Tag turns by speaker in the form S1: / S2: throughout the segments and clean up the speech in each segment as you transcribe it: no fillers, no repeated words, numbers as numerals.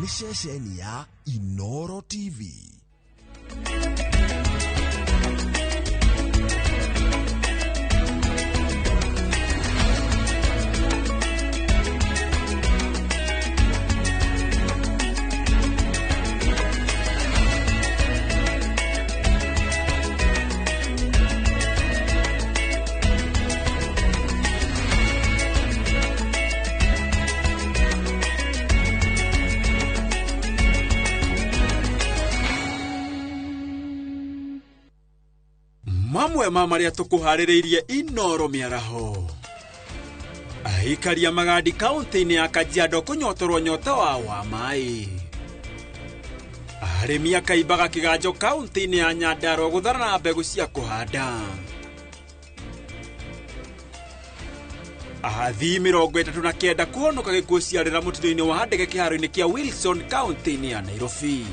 S1: ni ceceni ya Inoro TV.
S2: Mamwe mamaria tukuhaririirie Inoro miaraho. Ahikaria magadi kaunti-ini ya Kajiado kunyotorwo nyota wa mai. Arimi akaibaga kiganjo kaunti-ini ya Nyandarua gutharana mbegu cia kuhanda. Athii 39 kuhonoka gikuo ciarĩra mũtino-inĩ wa ndege kĩharo-inĩ kia Wilson kaunti-ini ya Nairobi.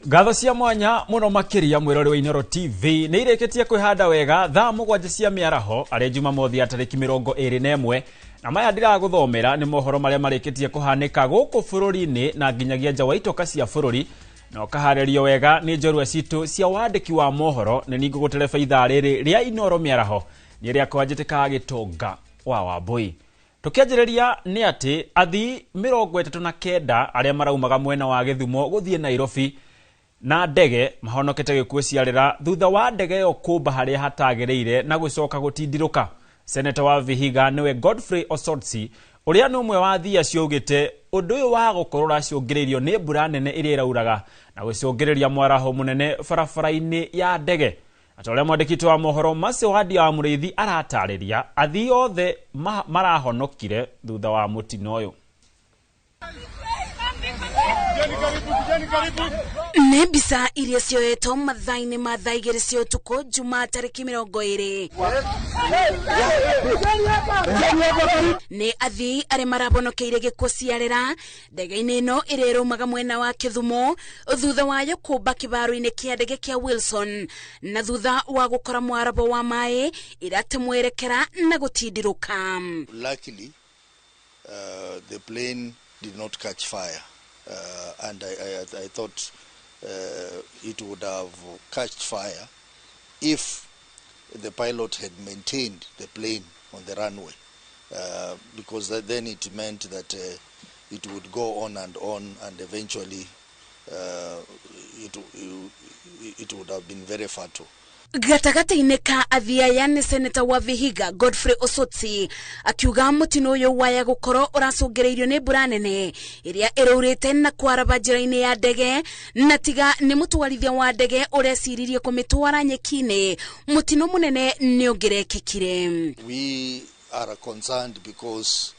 S2: Gatho cia mwanya muno makiria mwirori wa Inoro TV ni ireketie kwihanda wega thaa 7 cia miaraho ari Jumamothi ya tariki 21 na maya ndira guthomera ni mohoro maria mareketie kuhanika guku bururi-ini na nginyagia nja wa itoka cia bururi no kaharerio wega ni njorua citu cia wandiki wa mohoro ni ningo gutereba ithaa riri ria Inoro miaraho ni ria kwanjiteka gitonga wa Wambui. Tukianjĩrĩria ni ati athii 39 aria maraumaga mwena wa Githumo guthie Nairobi na ndege mahonokete gikuo ciarĩra thutha wa ndege yo kumba haria hatagĩrĩire na gũcoka gũtindirũka. Senator wa Vihiga niwe Godfrey Osotsi uria ni umwe wa athii acio ugite undu uyu wa gukorora ciongĩrĩirio ni mbura nene iria irauraga na gũcũngĩrĩria mwaraho munene barabara-inĩ ya ndege. Atoria mwandĩkĩte wa mohoro Masewadi wa Mũrĩithi aratarĩria athii othe marahonokire thutha wa mũtino ũyũ.
S3: Nebisa iria cioetwo mathaa-inĩ ma thaa 2 cia ũtukũ Jumaa tariki 20 ni athii aria marabonokeire gikuo ciarĩra ndege-inĩ ĩno ĩrĩa ĩraumaga mwena wa Githumo thutha wayo kumba kĩharo-inĩ kia ndege kia Wilson na thutha wa gũkora mwarabo wa maĩ ĩrate mwerekera na gũtindirũka.
S4: Luckily, the plane did not catch fire. And I thought it would have catched fire if the pilot had maintained the plane on the runway, because then it meant that it would go on, and eventually it would have been very fatal.
S3: Gatagata-inĩ ka athii aya ni Senator wa Vihiga Godfrey Osotsi akiuga mũtino ũyũ waya gũkorwo ũracũngĩrĩirio nĩ mbura nene iria ĩraurĩte na kwaraba njĩra-inĩ ya ndege na tiga nĩ mũtwarithia wa ndege ũreciririe kũmĩtwara nyeki-inĩ mũtino mũnene nĩ ũngĩrekĩkire.
S4: We are concerned because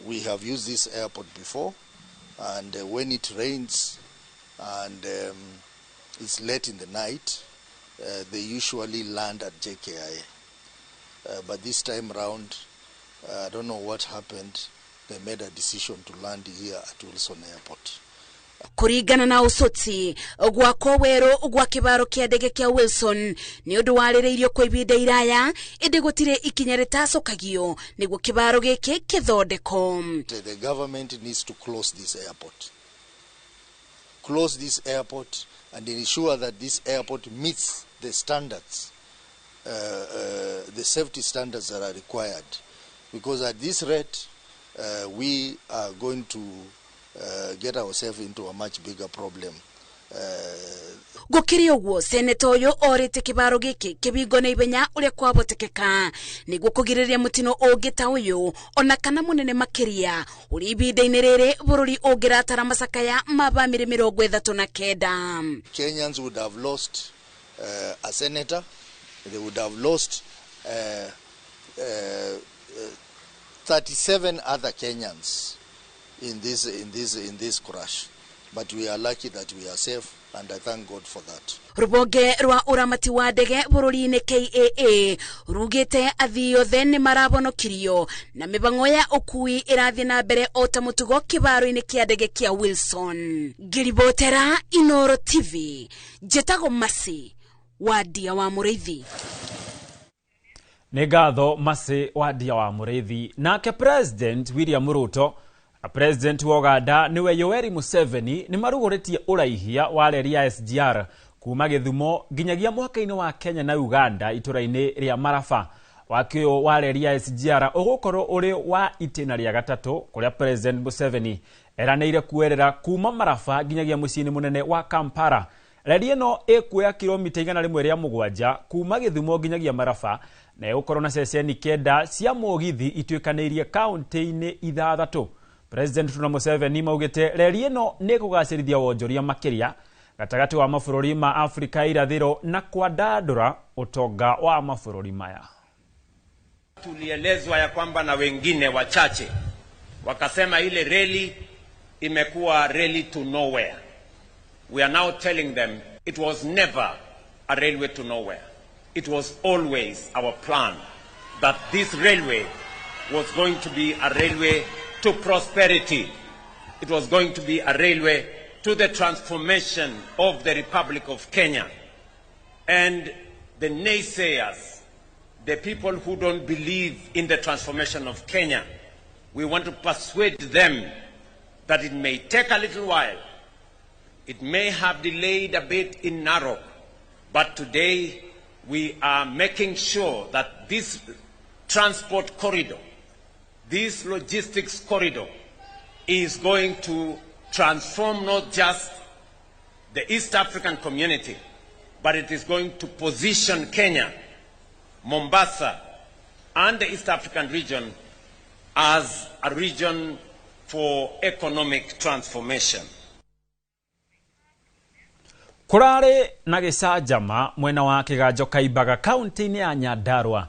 S4: we have used this airport before, and when it rains and it's late in the night, they usually land at JKIA. But this time around, I don't know what happened. They made a decision to land here at Wilson Airport.
S3: Kuringana na Osotsi gwako werũ gwa kĩharo kĩa ndege kĩa Wilson ni ũndũ warĩrĩirio kwa ihinda iraya ĩndĩ gũtirĩ ikinya rĩtacũkagio nĩguo kĩharo gĩkĩ kĩthondeko.
S4: The government needs to close this airport. Close this airport and ensure that this airport meets the standards, the safety standards that are required. Because at this rate, we are going to get ourselves into a much bigger problem.
S3: Gũkĩrĩ ũguo Senator ũyũ orĩte kĩharo gĩkĩ kĩbingo na ibenya ũrĩa kwabotekeka nĩguo kũgirĩrĩria mũtino ũngĩ ta ũyũ ona kana mũnene makĩria ũrĩ ihinda-inĩ rĩrĩ bũrũri ũngĩratara macakaya ma bamĩrĩ 39.
S4: Kenyans would have lost a senator. They would have lost 37 other Kenyans in this crash. But we are lucky that we are safe and I thank God for that.
S3: Rubonge rwa uramati wa ndege bururi-ini KAA rugite athii othe ni marabonokirio na mibango ya ukui irathi na mbere ota mutugo kibaro-ini kia ndege kia Wilson. Ngiribotera Inoro TV, Jetago Masi wa Ndia wa Mureithi.
S2: Nĩ ngatho Masi wa Ndia wa Mureithi. Nake President William Ruto na President wa Uganda niwe Yoweri Museveni ni marugũrĩtie ũraihia wa reri ya SGR kuma Gĩthumo nginyagia mũhaka-inĩ wa Kenya na Uganda itũra-inĩ rĩa Maraba. Wakĩo wa reri ya SGR ũgũkorwo ũrĩ wa itĩna rĩa gatatũ kũrĩa President Museveni eranĩire kuerera kuma Maraba nginyagia mũciĩ-inĩ mũnene wa Kampala. Reri ĩno ĩkuoya kilomita 107 kuma Gĩthumo nginyagia Maraba na ĩgũkorwo na ceceni kenda cia mũgithi ituĩkanĩirie kaunti-inĩ 6. President Ruto Museveni maugĩte reri ĩno nĩ kũgacĩrithia wonjoria makĩria gatagatĩ wa mabũrũri ma Afrika irathĩro na kwandandũra utonga wa mabũrũri maya.
S5: Tulielezwa ya kwamba na wengine wachache wakasema ile reli imekuwa reli to nowhere. We are now telling them it was never a railway to nowhere. It was always our plan that this railway was going to be a railway to prosperity. It was going to be a railway to the transformation of the Republic of Kenya. And the naysayers, the people who don't believe in the transformation of Kenya, we want to persuade them that it may take a little while. It may have delayed a bit in Narok, but today we are making sure that this transport corridor, this logistics corridor, is going to transform not just the East African community, but it is going to position Kenya, Mombasa, and the East African region as a region for economic transformation.
S2: Kurare na gĩcanjama mwena wa Kĩganjo Kaimbaga kaunti-inĩ ya Nyandarua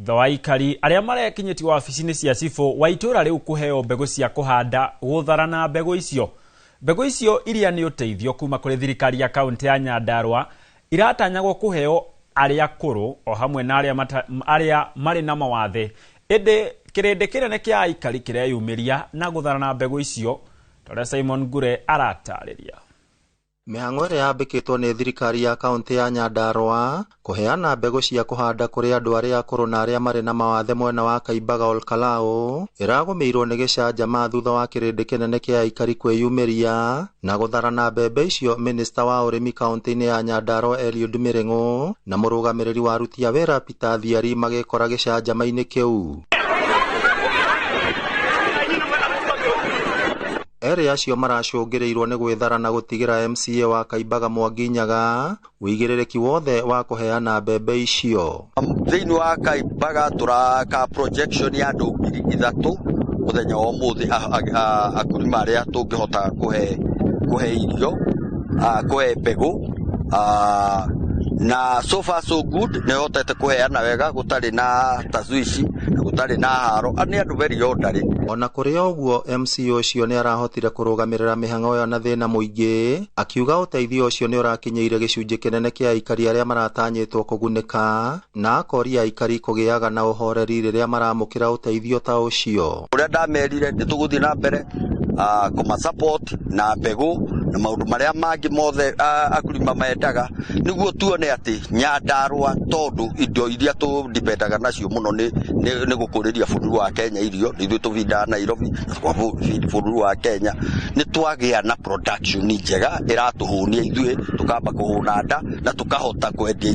S2: thwa ikari arĩa marekinyĩti wabici-inĩ cia cibũ wa itũra rĩu kũheo mbegũ cia kũhanda gũthara na mbegũ icio iria nĩ ũteithio kuma kũrĩ thirikari ya kaunti ya Nyandarua iratanyagwo kũheo arĩa akũrũ o hamwe na arĩa marĩ na mawathe. Ĩndĩ kĩrĩndĩ kĩnene kĩa aikari kĩreyumĩria na gũthara na mbegũ icio tondũ Simon Ngure aratarĩria.
S6: Mĩhang'o ĩrĩa yambĩkĩtwo nĩ thirikari ya kaunti ya Nyandarua kũheana mbegũ cia kũhanda kũrĩ andũ arĩa akũrũ na arĩa marĩ na mawathe mwena wa Kaimbaga Olkalao ĩragũmĩirwo nĩ gĩcanjama thutha wa kĩrĩndĩ kĩnene kĩa aikari kwĩyumĩria na gũthara na mbembe icio. Minista wa ũrĩmi kaunti-inĩ ya Nyandarua Eliud Mirengo na mũrũgamĩrĩri wa aruti a wĩra Peter Thiari magĩkora gĩcanjama-inĩ kĩu. Ere acio maracũngĩrĩirwo nĩ gwĩthara na gũtigĩra MCA wa Kaimbaga Mwangi Nyaga wĩigĩrĩrĩki wothe wa kũheana mbembe icio.
S7: Thĩinĩ wa Kaimbaga tũraka projection ya andũ 3,000 mũthenya wa ũmũthĩ akurima arĩa tũngĩhota kũhe irio, kũhe mbegũ, na so far so good nĩ hotete kũheana wega gũtarĩ na tazwishi gũtarĩ na haro nĩ andũ very orderly.
S6: Ona kũrĩ ũguo MCA ũcio nĩ arahotire kũrũgamĩrĩra mĩhang'o ĩyo na thĩna mũingĩ akiuga ũteithio ũcio nĩ ũrakinyĩire gĩcunjĩ kĩnene kĩa aikari arĩa maratanyĩtwo kũgunĩka na akoria aikari kũgĩaga na ũhoreri rĩrĩa maramũkĩra ũteithio ta ũcio.
S7: Ũrĩa ndamerire nĩ tũgũthiĩ na mbere kũma support na mbegũ na maũndũ marĩa mangĩ mothe akurima mendaga nĩguo tuone atĩ Nyandarua tondũ indo iria tũdipendaga nacio mũno nĩ gũkũrĩria bũrũri wa Kenya irio ithuĩ tũvindaga Nairobi bũrũri wa Kenya nĩ twagĩa na production njega ĩratũhũnia ithuĩ tũkamba kũhũna nda na tũkahota kwendia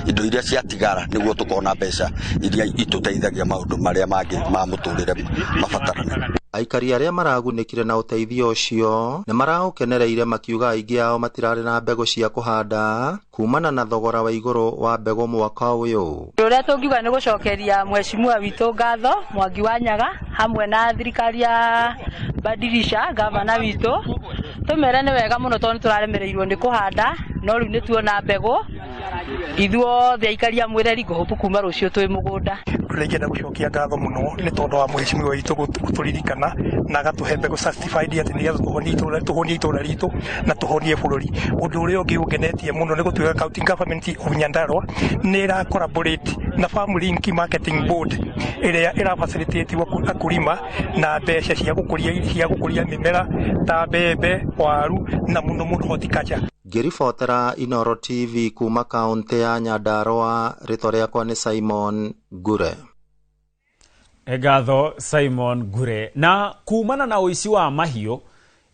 S7: indo iria ciatigara nĩguo tũkona mbeca iria itũteithagia maũndũ marĩa mangĩ ma mũtũrĩre mabatarana.
S6: Aikari arĩa maragunĩkire na ũteithio ũcio nĩ maraũkenereire makiuga aingĩ ao matirarĩ na mbegũ cia kũhanda kumana na thogora wa igũrũ wa mbegũ mwaka ũyũ.
S8: Ũrĩa tũngiuga nĩ gũcokeria mheshimiwa witũ ngatho Mwangi wa Nyaga hamwe na thirikari ya Badilisha gavana witũ tumere nĩ wega mũno tondũ tũraremereirwo nĩ kũhanda no rĩu nĩ tuona mbegũ ithuothe aikaria mwireri kuhutu kuma rucio twi mugunda
S9: Tuligenda gucokia ngatho muno ni tondu wa mheshimiwa witu guturirikana na agatuhe mbegu certified ati nigetha tuhonie itura ritu na tuhonie bururi. Undu uria ungi ungenetie muno ni gutuika county government of Nyandarua ni ira collaborate na Farm Link Marketing Board iria ira facilitate akulima na mbeca cia gukuria mimera ta mbembe, waru na muno horticulture.
S6: Ngiribotera Inoro TV kuma kaunti ya Nyandarua, rĩtwa rĩakwa nĩ Simon Gure.
S2: Egatho Simon Gure. Na kumana na uici wa mahiũ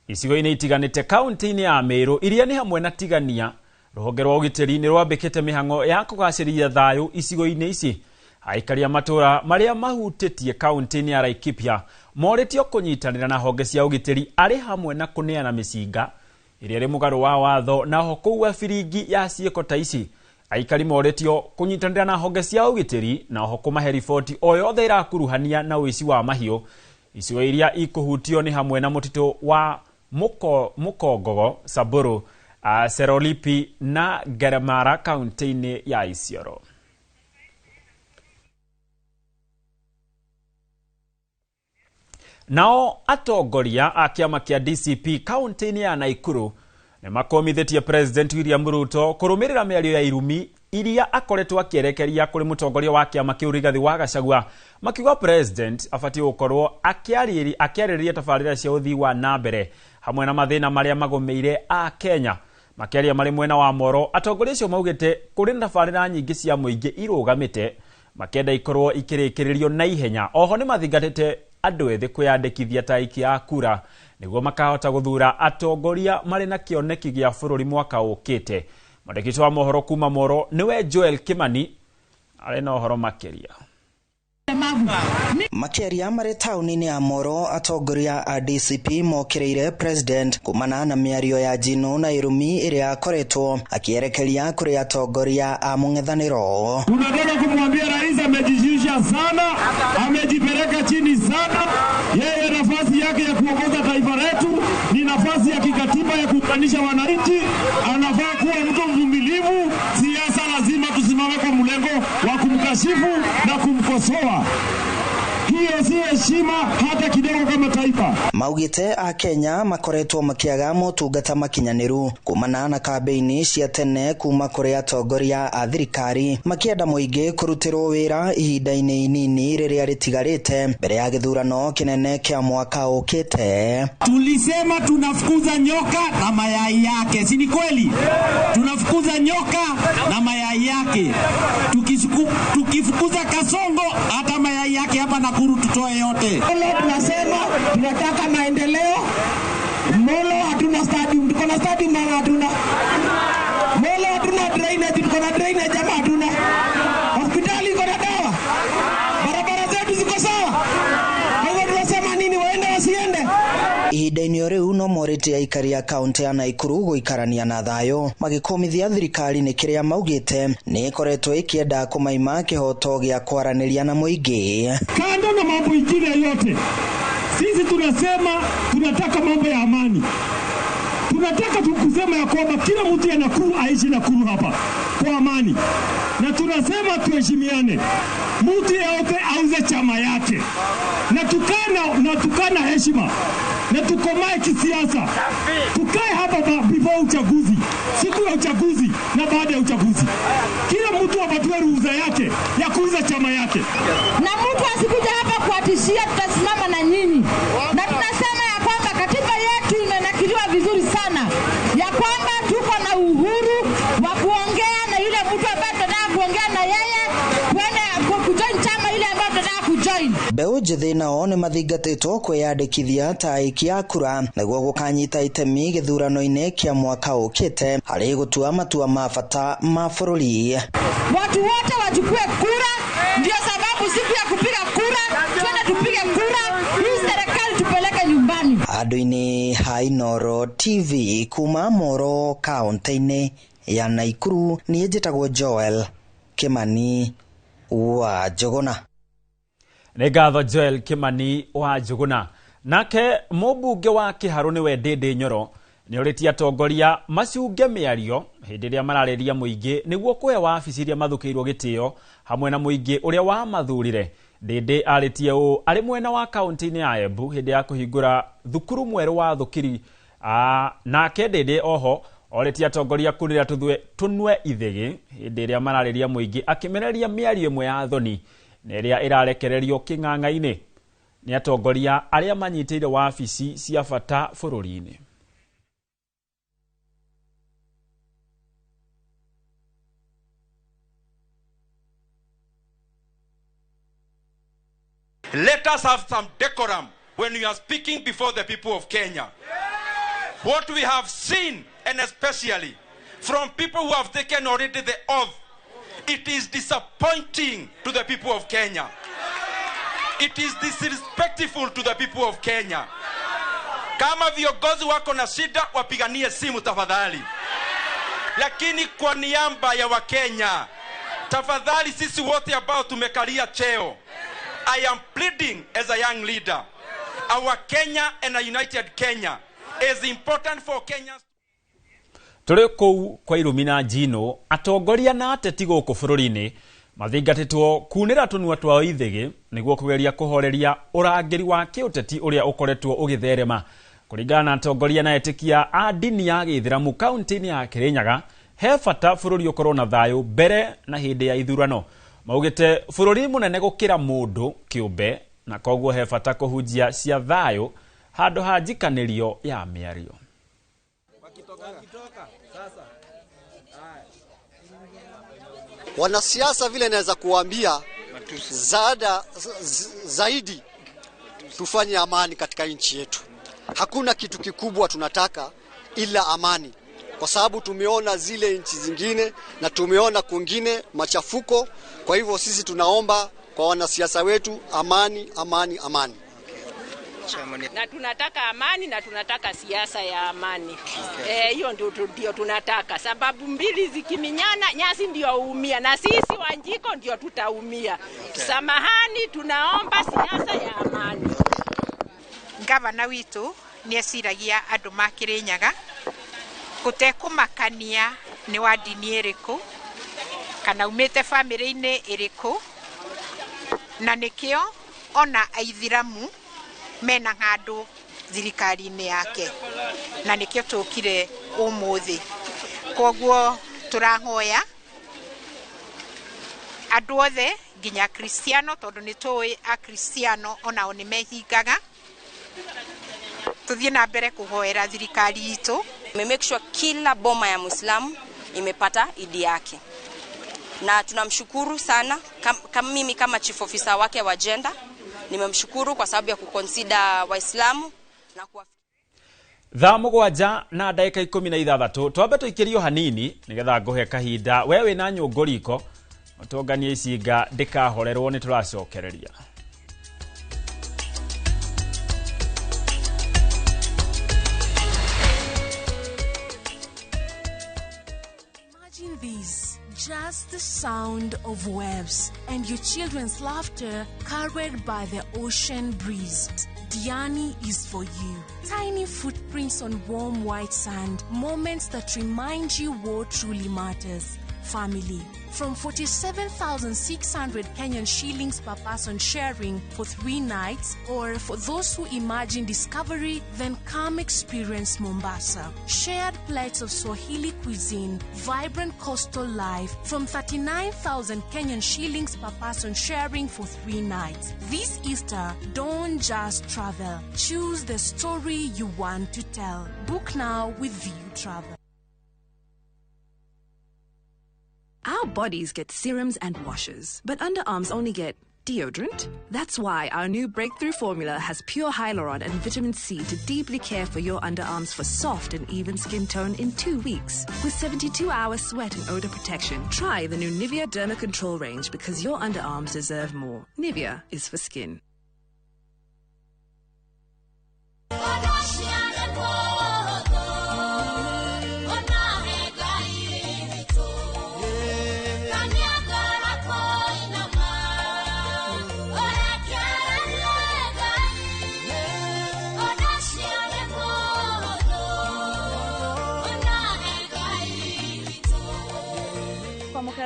S2: icigo-inĩ itiganĩte kaunti-inĩ ya Meru iria nĩ hamwe na Tigania, rũhonge rwa ũgitĩri nĩ rwambĩkĩte mĩhang'o ya kũgacĩrithia thayũ icigo-inĩ ici. Aikari a matũra marĩa mahutĩtie kaunti-inĩ ya Laikipia morĩtio kũnyitanĩra na honge cia ũgitĩri arĩ hamwe na kũneana mĩcinga iria rĩ mũgarũ wa watho na ho kũua biringi ya ciĩko ta ici. Aikari morĩtio kũnyitanĩra na honge cia ũgitĩri na ho kũmahe riboti o yothe irakuruhania na ũici wa mahiũ. Icigo iria ikũhutio nĩ hamwe na mũtitũ wa Mukongogo, Samburu, Serolipi na Garemara kaunti-inĩ ya Isiolo. Nao atongoria a kiama kĩa DCP kaunti-inĩ ya Naikuru nĩ makomithitie President William Ruto kũrũmĩrĩra mĩario ya irumi iria akoretwo akĩerekeria kũrĩ mũtongoria wa kiama kĩu Rigathi wa Gachagua, makiuga President abatie gũkorwo akĩarĩrĩria tabarĩra cia ũthii wa nambere hamwe na mathĩna marĩa magomeire a Kenya. Makĩaria marĩ mwena wa Moro, atongoria acio maugĩte kũrĩ na tabarĩra nyingĩ cia mũingĩ irũgamĩte makĩenda ikorwo ikĩrĩkĩrĩrio na ihenya. Oho nĩ mathingatĩte andũ ethĩ kwĩyandĩkithia ta aiki a kura nĩguo makahota guthura atongoria marĩ na kĩoneki gĩa bũrũri mwaka ũkĩte. Mwandĩki wa mohoro kuma Moro nĩwe Joel Kimani arĩ na ũhoro makĩria.
S10: Makĩaria marĩ taũni-inĩ ya Moro, atongoria a DCP mokĩrĩire President kumana na mĩario ya njino na irumi ĩrĩa akoretwo akĩerekeria kũrĩ atongoria a mũng'ethanĩro.
S11: Tunataka kumwambia rais amejishusha sana, amejipeleka chini sana. Yeye nafasi yake ya kuongoza taifa letu ni nafasi ya kikatiba ya kuunganisha wananchi. Anafaa kuwa mtu mvumilivu. Siasa lazima tusimame kwa mlengo wa kumkashifu na kumkosoa. Hiyo si heshima hata kidogo kama taifa.
S10: Maugite a Kenya makoretwo makiaga motungata makinyanĩru kumana na kambeini cia tene kuma kũrĩ atongoria a thirikari, makienda mũingĩ kũrutĩrwo wĩra ihinda-inĩ inini rĩrĩa rĩtigarĩte mbere ya gĩthurano kĩnene kĩa mwaka ũkĩte.
S11: Tulisema tunafukuza nyoka na mayai yake, si ni kweli? Tunafukuza nyoka na mayai yake. Tukifukuza kasongo hata mayai yake hapa Nakuru tutoe yote.
S12: Leo tunasema tunataka maendeleo. Molo hatuna stadium, tuko na stadium na hatuna. Molo hatuna drainage, tuko na drainage ama hatuna. Hospitali iko na dawa. Barabara zetu ziko sawa. Kwa hivyo tunasema nini, waende wasiende?
S10: Ihinda-inĩ rĩu no morĩte aikari a kaunti ya Naikuru gũikarania na thayũ, magĩkomithia thirikari nĩ kĩrĩa maugĩte nĩ ĩkoretwo ĩkĩenda kũmaima kĩhoto gĩa kwaranĩria na mũingĩ.
S11: Kando na mambo ingine yote, sisi tunasema tunataka mambo ya amani. Tunataka kusema ya kwamba kila mtu ya Nakuru aishi Nakuru hapa kwa amani. Na tunasema tuheshimiane. Mtu yeyote auze chama yake. Na tukana heshima. Na tukomae kisiasa. Tukae hapa before uchaguzi, siku ya uchaguzi na baada ya uchaguzi. Kila mtu apatiwe ruhusa yake ya kuuza chama yake.
S13: Na mtu asikuja hapa kuatishia, tutasimama na nyinyi. Na tunasema ya kwamba katiba yetu imenakiliwa vizuri sana ya kwamba tuko na uhuru wa kuongea na yule mtu ambaye tunataka kuongea na yeye, kwenda kujoin chama ile ambayo tunataka kujoin.
S10: Mbeũ njĩthĩ nao nĩ mathingatĩtwo kwĩyandĩkithia ta aiki a kura nĩguo gũkanyita itemi gĩthurano-inĩ kĩa mwaka ũkĩte harĩ gũtua matua ma bata ma bũrũri.
S13: Watu wote wachukue kura, ndio sababu siku ya kupiga kura twende tupige kura, hii serikali tupeleke nyumbani.
S10: Handũ-inĩ ha Inoro TV kuma Moro kaunti-inĩ ya Naikuru, niĩ njĩtagwo Joel Kimani wa Njũgũna.
S2: Nĩ ngatho Joel Kimani wa Njũgũna. Nake mũmbunge wa Kĩharũ nĩwe Ndĩndĩ Nyoro nĩ ũrĩtie atongoria macunge mĩario hĩndĩ ĩrĩa mararĩria mũingĩ nĩguo kũhe wabici iria mathũkĩirwo gĩtĩo hamwe na mũingĩ ũrĩa wamathurire. Ndĩndĩ arĩtie ũũ arĩ mwena wa kaunti-inĩ ya Embu hĩndĩ ya kũhingũra thukuru mwerũ wa thukiri. Nake Ndĩndĩ oho orĩtie atongoria kũrĩra tũnwe ithĩgĩ hĩndĩ ĩrĩa mararĩria mũingĩ akĩmereria mĩario ĩmwe ya thoni na ĩrĩa ĩrarekererio kĩng'ang'a-inĩ nĩ atongoria arĩa manyitĩire wabici cia bata bũrũri-inĩ.
S14: Let us have some decorum when we are speaking before the people of Kenya. What we have seen, and especially from people who have taken already the oath, it is disappointing to the people of Kenya. It is disrespectful to the people of Kenya. Kama viongozi wako na shida wapiganie simu tafadhali. Lakini kwa niaba ya Wakenya, tafadhali sisi wote ambao tumekalia cheo, I am pleading as a young leader. Our Kenya and a united Kenya is important for Kenyans.
S2: Tũrĩ kũu kwa Irumina Njino, atongoria na ateti gũkũ bũrũri-inĩ mathingatĩtwo kunĩra tũnua twa ithĩgĩ nĩguo kũgeria kũhoreria ũrangĩri wa kĩũteti ũrĩa ũkoretwo ũgĩtherema. Kũringana na atongoria na etĩkia a ndini ya Gĩithĩramu kaunti-inĩ ya Kĩrĩnyaga, he bata bũrũri ũkorwo na thayũ mbere na hĩndĩ ya ithurano. Maugĩte bũrũri mũnene gũkĩra mũndũ kĩũmbe na koguo he bata kũhunjia cia thayũ handũ ha njikanĩrio ya mĩario.
S15: Wanasiasa vile naweza kuambia zaidi tufanye amani katika nchi yetu. Hakuna kitu kikubwa tunataka ila amani, kwa sababu tumeona zile nchi zingine na tumeona kwingine machafuko. Kwa hivyo sisi tunaomba kwa wanasiasa wetu amani, amani, amani.
S16: Na tunataka amani na tunataka siasa ya amani. Hiyo ndio tunataka. Sababu mbili zikiminyana nyasi ndio uumia na sisi Wanjiko ndio tutaumia. Samahani, tunaomba siasa ya amani.
S17: Gavana witu nieciragia andu ma Kirinyaga gutekumakania ni wa dini iriku kana umite family-ini iriku, na nikio ona Aithiramu mena handu thirikari-ini yake, na nikio tukire umuthi. Koguo turahoya andu othe nginya Kristiano, tondu ni tuwi a Kristiano onao ni mehingaga, tuthie na mbere kuhoera thirikari itu.
S18: Make sure kila boma ya Muislamu imepata idi yake, na tunamshukuru sana mimi kama chief officer wake wa gender, nimemshukuru kwa sababu ya kuconsider Waislamu na kuwa
S2: thaa mũgwanja na ndagĩka 16 twambe tũikĩrio hanini nĩgetha ngũhe kahinda wewe na nyũngũriko ũtonganie icinga ndĩkahorerwo nĩ tũracokereria.
S19: Imagine this, just the sound of waves and your children's laughter carried by the ocean breeze. Diani is for you. Tiny footprints on warm white sand, moments that remind you what truly matters. Family. From 47,600 Kenyan shillings per person sharing for 3 nights, or for those who imagine discovery, then come experience Mombasa. Shared plates of Swahili cuisine, vibrant coastal life from 39,000 Kenyan shillings per person sharing for 3 nights. This Easter, don't just travel. Choose the story you want to tell. Book now with View Travel.
S20: Our bodies get serums and washes, but underarms only get deodorant. That's why our new breakthrough formula has pure hyaluron and vitamin C to deeply care for your underarms for soft and even skin tone in 2 weeks. With 72-hour sweat and odor protection, try the new Nivea Derma Control range because your underarms deserve more. Nivea is for skin.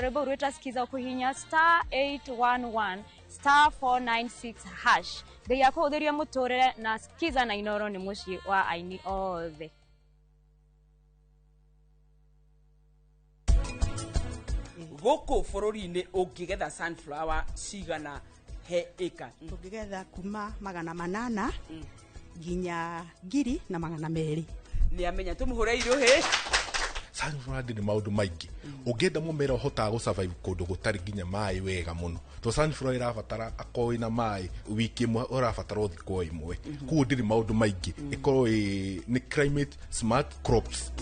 S21: rwimbo rwitasikiza kuhinya *811 *496 hash ngai akuhuthiria muturire na skiza na Inoro ni mucii wa aini othe.
S22: Goko forori-ini ungigetha sunflower cigana he eka?
S23: Tungigetha kuma 800 nginya 1,200.
S22: Ni amenya tumuhure irio he
S24: sunflower ni maundu maingi ungenda mumera uhota go survive kundu gutari ginya mai wega muno to sunflower irabatara akoi na mai wiki imwe urabatara uthiko imwe ku ndiri maundu maingi ikorwo ni climate smart crops.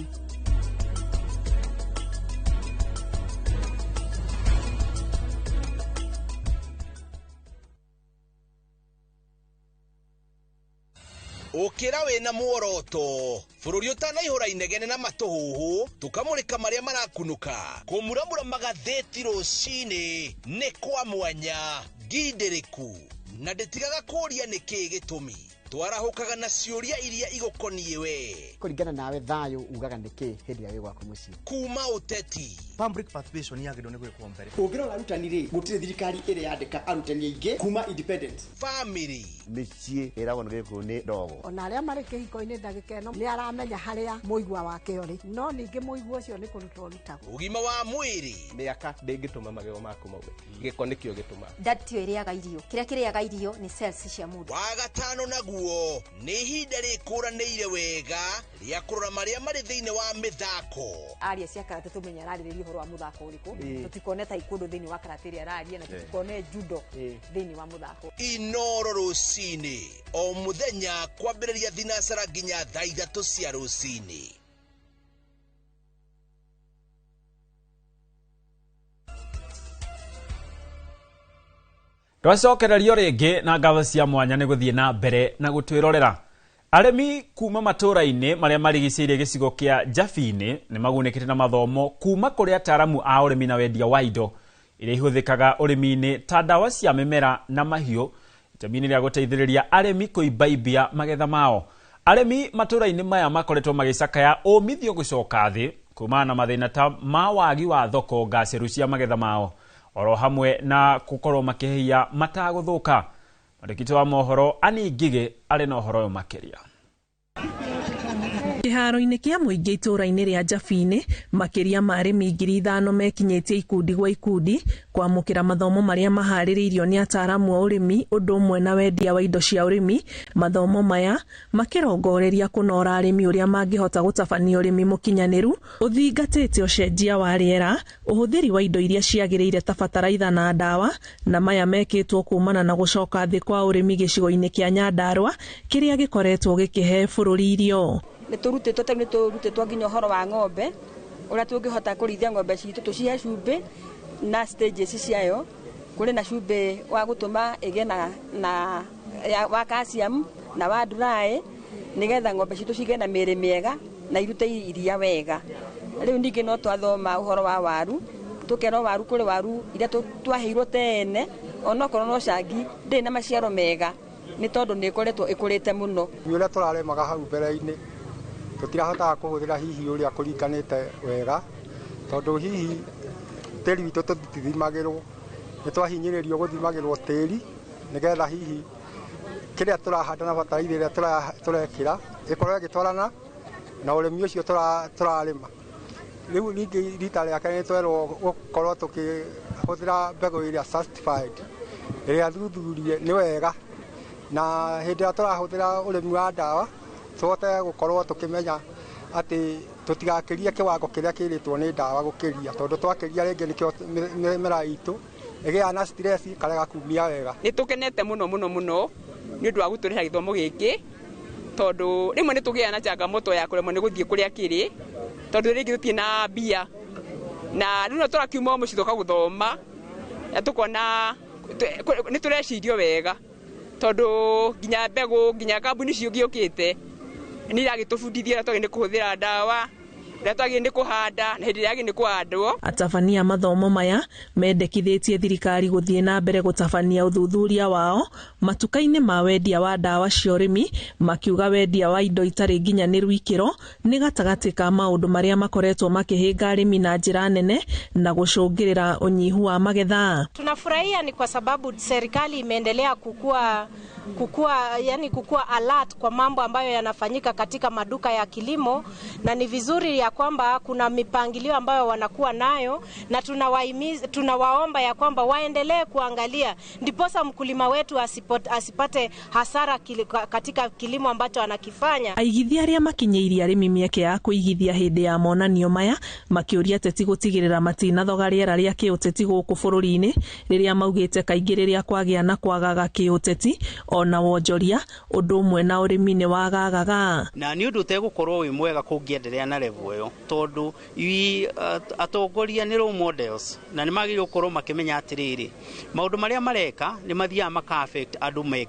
S1: Ukira wina muoroto bururi utanaihura inegene na matuhuhu tukamurika maria marakunuka kumuramura magatheti rucini ni kwa mwanya ngindiriku na nditigaga kuria niki gitumi twarahukaga na ciuria iria igukonie we
S25: kuringana nawe thayo ugaga niki hindi ya wigwaku mucii
S1: kuma uteti
S25: public participation yagirwo ni gwikwo mbere
S23: ungirora arutani ri gutire thirikari iri yandika arutani aingi kuma independent
S1: family
S25: micii iragwo ngiku ni ndogo
S23: ona aria mari kihiko-ini ndagika ino ni aramenya haria muigwa wake uri no ningi muigwa ucio ni kurutwo rutagwo
S1: ugima wa mwiri
S25: miaka ndingituma magego maku mauwe giko nikio gituma
S26: ndatio iriaga irio kiria kiriaga irio ni cells cia mundu
S1: wa gatano naguo ni ihinda rikuranĩire wega ria kurora maria mari thiini wa mithako
S26: aria cia karate tumenya ararĩrĩria uhoro wa muthako uriku tutikone taekwondo thiini wa karate ria araria na tutikone judo thiini wa muthako
S1: Inoro rucini o muthenya kwambĩrĩria thinacara nginya thaa 3 cia rucini.
S2: Twacokererio ringi na ngava cia mwanya ni guthie na mbere na gutwirorera. Aremi kuma matura-ini maria marigicĩirie gicigo kia Njabini ni magunĩkĩte na mathomo kuma kuri ataramu a urimi na wendia wa indo iria ihuthikaga urimi-ini ta ndawa cia mimera na mahiũ itemi-ini ria guteithĩrĩria aremi kuibaibia magetha mao. Aremi matura-ini maya makoretwo magicakaya umithio gucoka thi kumana na mathina ta ma wagi wa thoko ngacĩru cia magetha mao oro hamwe na gukorwo makihia mataguthuka. Mwandĩkĩti wa mohoro Ani Ngige arĩ na ũhoro ũyũ makĩria.
S27: Kiharo-inĩ kia mũingĩ itũra-inĩ ria Njabini makiria ma arĩmi 5,000 mekinyĩtie ikundi gwa ikundi kwamũkĩra mathomo maria maharĩrĩirio ni ataramu a ũrĩmi ũndũ ũmwe na wendia wa indo cia ũrĩmi. Mathomo maya makirongoreria kunora arĩmi ũrĩa mangĩhota gutabania ũrĩmi mũkinyanĩru ũthingatĩte ũcenjia wa rĩera, ũhũthĩri wa indo iria ciagĩrĩire ta bataraitha na ndawa, na maya mekĩtwo kumana na gucoka thĩ kwa ũrĩmi gĩcigo-inĩ kia Nyandarua kĩrĩa gĩkoretwo gĩkĩhe bũrũri irio.
S8: Nĩtũrutĩtwo nginya ũhoro wa ng'ombe ũrĩa tũngĩhota kũrĩithia ng'ombe citũ tũcihe cumbĩ na stages ciayo. Kũrĩ na cumbĩ wa gũtũma ĩgĩe na wa calcium na wa dry nĩgetha ng'ombe citũ cigĩe na mĩĩrĩ mĩega na irute iria wega. Rĩu ningĩ no twathoma ũhoro wa waru, tũkerwo waru kũrĩ waru iria twaheirwo tene onokorwo no cangi ndĩ na maciaro mega nĩ tondũ nĩ ĩkoretwo ĩkũrĩte mũno.
S28: Ũrĩa tũraremaga hau mbere-inĩ tutirahotaga kuhuthira hihi uria kuringanite wega tondu hihi tĩri witũ tũtithimagĩrwo nĩtwahinyĩrĩrio gũthimagĩrwo tĩri nĩgetha hihi kĩrĩa tũrahanda na bataraitha ĩrĩa tũrekĩra ĩkorwo ĩgĩtwarana na ũrĩmi ũcio tũrarĩma. Rĩu ningĩ rita rĩa kerĩ nĩtwerwo gũkorwo tũkĩhũthĩra mbegũ ĩrĩa certified ĩrĩa thuthurie nĩ wega, na hĩndĩ ĩrĩa tũrahũthĩra ũrĩmi wa ndawa tũhote gũkorwo tũkĩmenya atĩ tũtigakĩrie kĩwango kĩrĩa kĩrĩtwo nĩ ndawa gũkĩria, tondũ twakĩria rĩngĩ nĩkĩo mĩmera itũ ĩgĩaga na stress karega kumia wega.
S22: Nĩtũkenete mũno nĩ ũndũ wa gũtũrĩha gĩthomo gĩkĩ, tondũ rĩmwe nĩtũgĩaga na changamoto ya kũremwo nĩ gũthiĩ kũrĩa kĩrĩ tondũ rĩngĩ tũtirĩ na mbia, na rĩu tũrakiuma mũciĩ tũka gũthoma tũkona nĩtũrecirio wega tondũ nginya mbegũ nginya kambuni ciũngĩũkĩte nĩ iragĩtũbundithia ũrĩa twagĩrĩirwo kũhũthĩra ndawa na twagende kuhanda na hindi yake ni kuhandwo.
S27: Atabania mathomo maya mendekithĩtie thirikari gũthiĩ na mbere gũtabania ũthuthuria wao matuka-inĩ ma wendia wa ndawa cia ũrĩmi, makiuga wendia wa indo itarĩ nginyanĩru ikĩro nĩ gatagatĩ ka maũndũ marĩa makoretwo makĩhĩnga arĩmi na njĩra nene na gũcũngĩrĩra ũnyihu wa magetha.
S3: Tunafurahia ni kwa sababu serikali imeendelea kukua alert kwa mambo ambayo yanafanyika katika maduka ya kilimo, na ni vizuri ya kwamba kuna mipangilio ambayo wanakuwa nayo, na tunawaomba ya kwamba waendelee kuangalia ndiposa mkulima wetu asipate hasara katika kilimo ambacho anakifanya.
S27: Aigithia arĩa makinyĩirie arĩmi mĩeke ya kũigithia hĩndĩ ya monanio maya makĩũria ateti gũtigĩrĩra matinathoga rĩera rĩa kĩũteti gũkũ bũrũri-inĩ rĩrĩa maugĩte kaingĩ rĩrĩa kwagĩa na kwagaga kĩũteti ona wonjoria ũndũ ũmwe na ũrĩmi nĩ wagagaga.
S4: Na nĩ ũndũ ũtegũkorwo wĩ mwega kũngĩenderea na level ĩyo, tondũ atongoria nĩ role models na nĩ magĩrĩirwo gũkorwo makĩmenya atĩrĩrĩ maũndũ marĩa mareka nĩ mathiaga maka-affect andũ